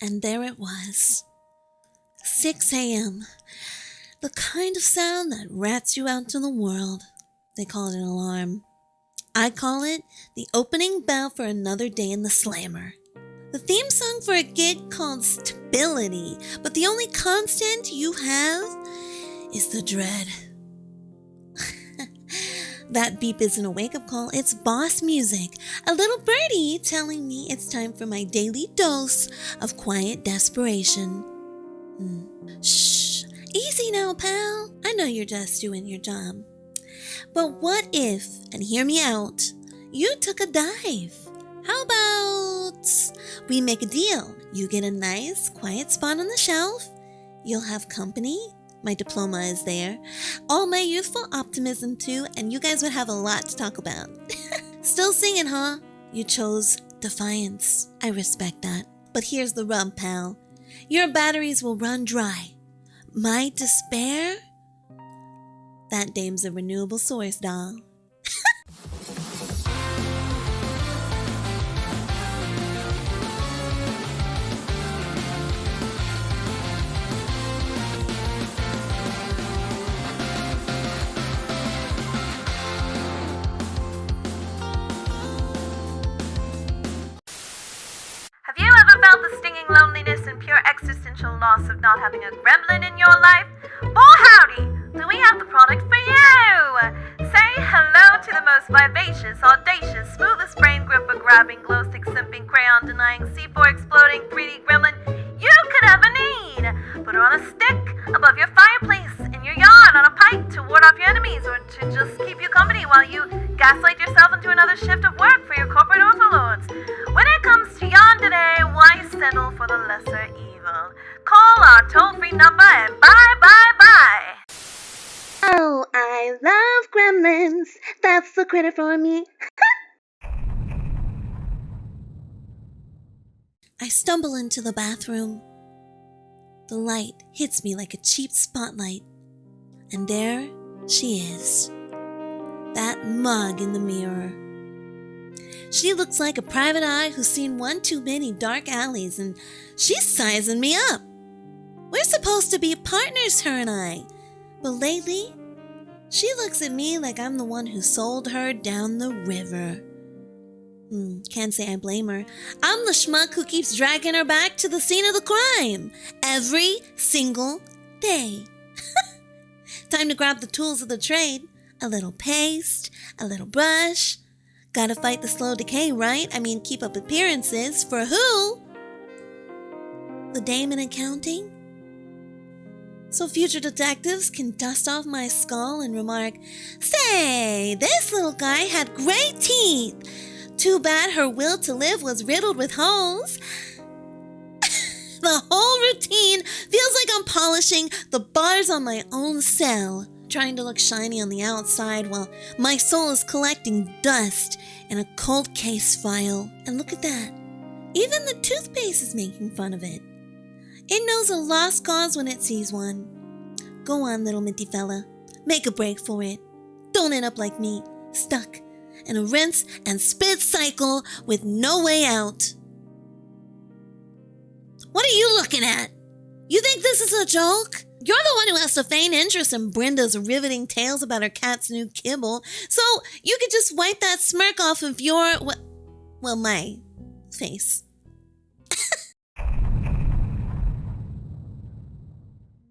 And there it was. 6 a.m. The kind of sound that rats you out to the world. They call it an alarm. I call it the opening bell for another day in the slammer. The theme song for a gig called Stability, but the only constant you have is the dread. That beep isn't a wake-up call, it's boss music, a little birdie telling me it's time for my daily dose of quiet desperation. Shh, easy now, pal. I know you're just doing your job. But what if, and hear me out, you took a dive? How about we make a deal? You get a nice, quiet spot on the shelf. You'll have company. My diploma is there. All my youthful optimism too, and you guys would have a lot to talk about. Still singing, huh? You chose defiance. I respect that. But here's the rub, pal. Your batteries will run dry. My despair? That dame's a renewable source, doll. Have you ever felt the stinging loneliness and pure existential loss of not having a gremlin in your life? Oh howdy! Do we have the product for you? Say hello to the most vivacious, audacious, smoothest brain gripper grabbing, glow stick simping, crayon denying, C4 exploding 3D gremlin you could ever need. Put her on a stick above your fireplace, in your yard, on a pike to ward off your enemies or to just keep you company while you gaslight yourself into another shift of work for your corporate overlords. When it comes to yandere, why settle for the lesser evil? Call our toll-free number and bye. Oh, I love gremlins. That's the credit for me. I stumble into the bathroom. The light hits me like a cheap spotlight. And there she is. That mug in the mirror. She looks like a private eye who's seen one too many dark alleys, and she's sizing me up. We're supposed to be partners, her and I. But lately, she looks at me like I'm the one who sold her down the river. Can't say I blame her. I'm the schmuck who keeps dragging her back to the scene of the crime every single day. Time to grab the tools of the trade. A little paste, a little brush. Gotta fight the slow decay, right? I mean, keep up appearances. For who? The dame in accounting? So future detectives can dust off my skull and remark, "Say, this little guy had great teeth. Too bad her will to live was riddled with holes." The whole routine feels like I'm polishing the bars on my own cell, trying to look shiny on the outside while my soul is collecting dust in a cold case file. And look at that. Even the toothpaste is making fun of it. It knows a lost cause when it sees one. Go on, little minty fella. Make a break for it. Don't end up like me, stuck in a rinse and spit cycle with no way out. What are you looking at? You think this is a joke? You're the one who has to feign interest in Brenda's riveting tales about her cat's new kibble, so you could just wipe that smirk off of your, my face.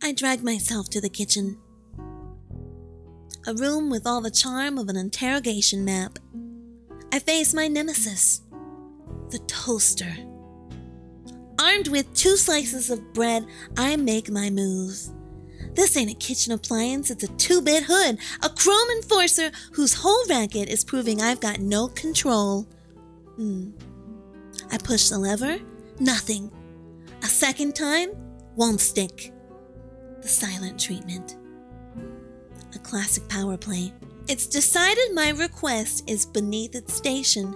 I drag myself to the kitchen. A room with all the charm of an interrogation map. I face my nemesis, the toaster. Armed with 2 slices of bread, I make my move. This ain't a kitchen appliance, it's a 2-bit hood, a chrome enforcer whose whole racket is proving I've got no control. I push the lever, nothing. A second time, won't stick. The silent treatment. A classic power play. It's decided my request is beneath its station.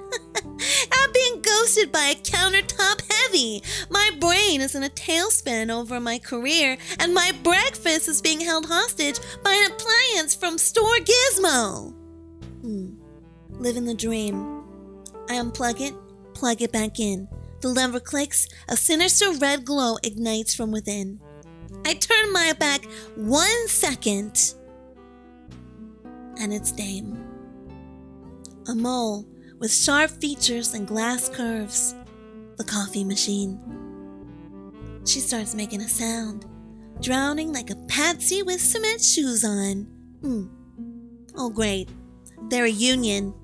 I'm being ghosted by a countertop heavy. My brain is in a tailspin over my career, and my breakfast is being held hostage by an appliance from Store Gizmo. Living the dream. I unplug it, plug it back in. The lever clicks, a sinister red glow ignites from within. I turn my back 1 second, and it's Dame. A mole with sharp features and glass curves. The coffee machine. She starts making a sound, drowning like a patsy with cement shoes on. Oh great, they're a union.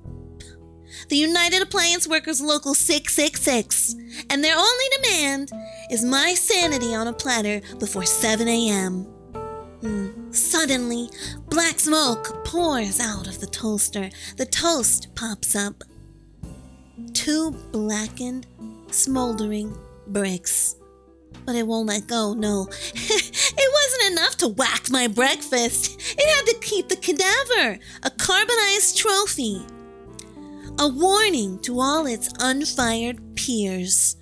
The United Appliance Workers Local 666, and their only demand is my sanity on a platter before 7 a.m. Suddenly, black smoke pours out of the toaster. The toast pops up. 2 blackened, smoldering bricks. But it won't let go, no. It wasn't enough to whack my breakfast. It had to keep the cadaver, a carbonized trophy. A warning to all its unfired peers.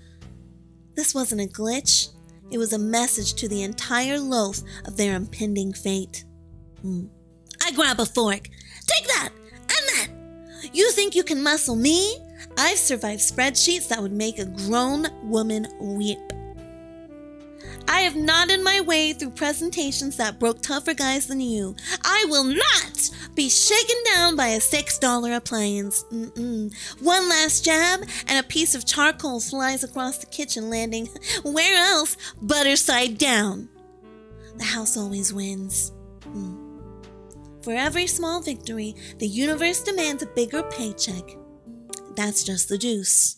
This wasn't a glitch. It was a message to the entire loaf of their impending fate. I grab a fork. Take that! And that! You think you can muscle me? I've survived spreadsheets that would make a grown woman weep. I have nodded my way through presentations that broke tougher guys than you. I will not be shaken down by a $6 appliance. One last jab and a piece of charcoal flies across the kitchen, landing where else but her side down. The house always wins. For every small victory, the universe demands a bigger paycheck. That's just the juice.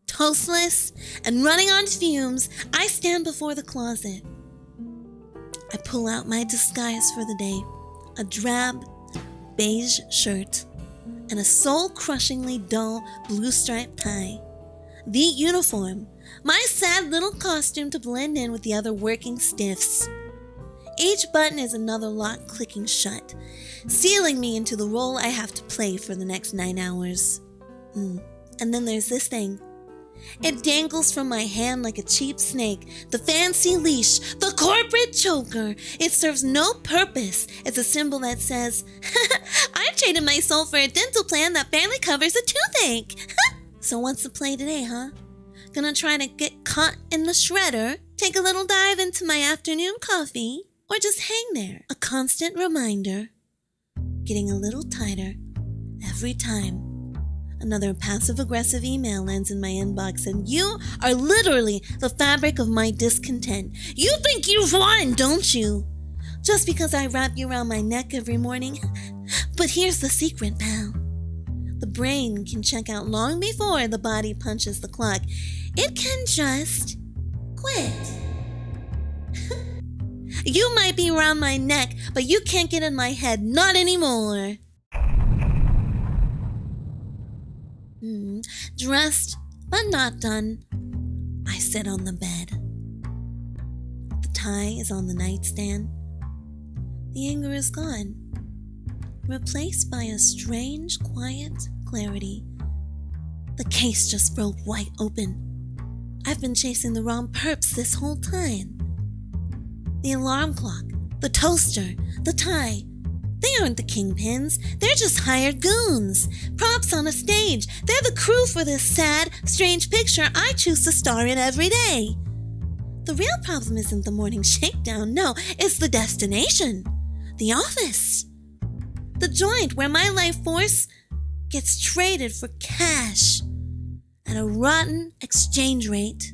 Toastless and running on fumes, I stand before the closet. I pull out my disguise for the day, a drab beige shirt and a soul-crushingly dull blue-striped tie. The uniform, my sad little costume to blend in with the other working stiffs. Each button is another lock clicking shut, sealing me into the role I have to play for the next 9 hours. And then there's this thing. It dangles from my hand like a cheap snake, the fancy leash, the corporate choker. It serves no purpose. It's a symbol that says, I've traded my soul for a dental plan that barely covers a toothache. So what's the play today, huh? Gonna try to get caught in the shredder, take a little dive into my afternoon coffee, or just hang there? A constant reminder, getting a little tighter every time another passive-aggressive email lands in my inbox, and you are literally the fabric of my discontent. You think you've won, don't you? Just because I wrap you around my neck every morning. But here's the secret, pal. The brain can check out long before the body punches the clock. It can just quit. You might be around my neck, but you can't get in my head. Not anymore. Dressed, but not done, I sit on the bed. The tie is on the nightstand. The anger is gone, replaced by a strange, quiet clarity. The case just broke wide open. I've been chasing the wrong perps this whole time. The alarm clock, the toaster, the tie. They aren't the kingpins. They're just hired goons. Props on a stage. They're the crew for this sad, strange picture I choose to star in every day. The real problem isn't the morning shakedown. No, it's the destination. The office. The joint where my life force gets traded for cash at a rotten exchange rate.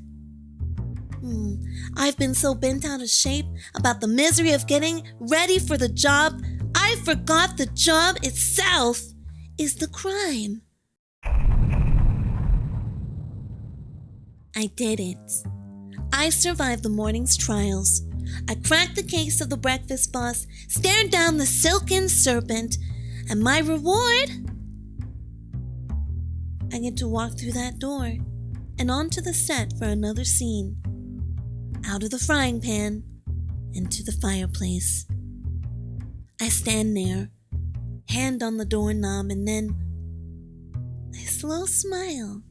I've been so bent out of shape about the misery of getting ready for the job, I forgot the job itself is the crime. I did it. I survived the morning's trials. I cracked the case of the breakfast boss, stared down the silken serpent, and my reward? I get to walk through that door and onto the set for another scene. Out of the frying pan into the fireplace. I stand there, hand on the doorknob, and then a slow smile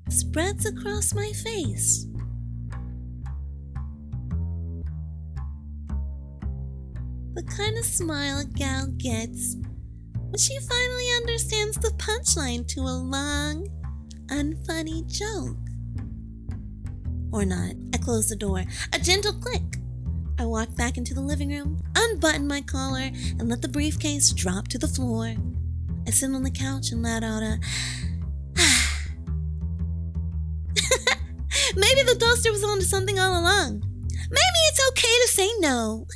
spreads across my face. The kind of smile a gal gets when she finally understands the punchline to a long, unfunny joke. Or not. I close the door. A gentle click. I walk back into the living room, unbutton my collar, and let the briefcase drop to the floor. I sit on the couch and let out a maybe the toaster was onto something all along. Maybe it's okay to say no.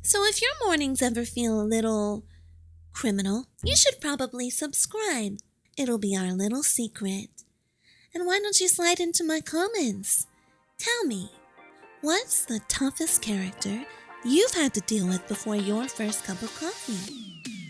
So if your mornings ever feel a little criminal, you should probably subscribe. It'll be our little secret. And why don't you slide into my comments? Tell me, what's the toughest character you've had to deal with before your first cup of coffee?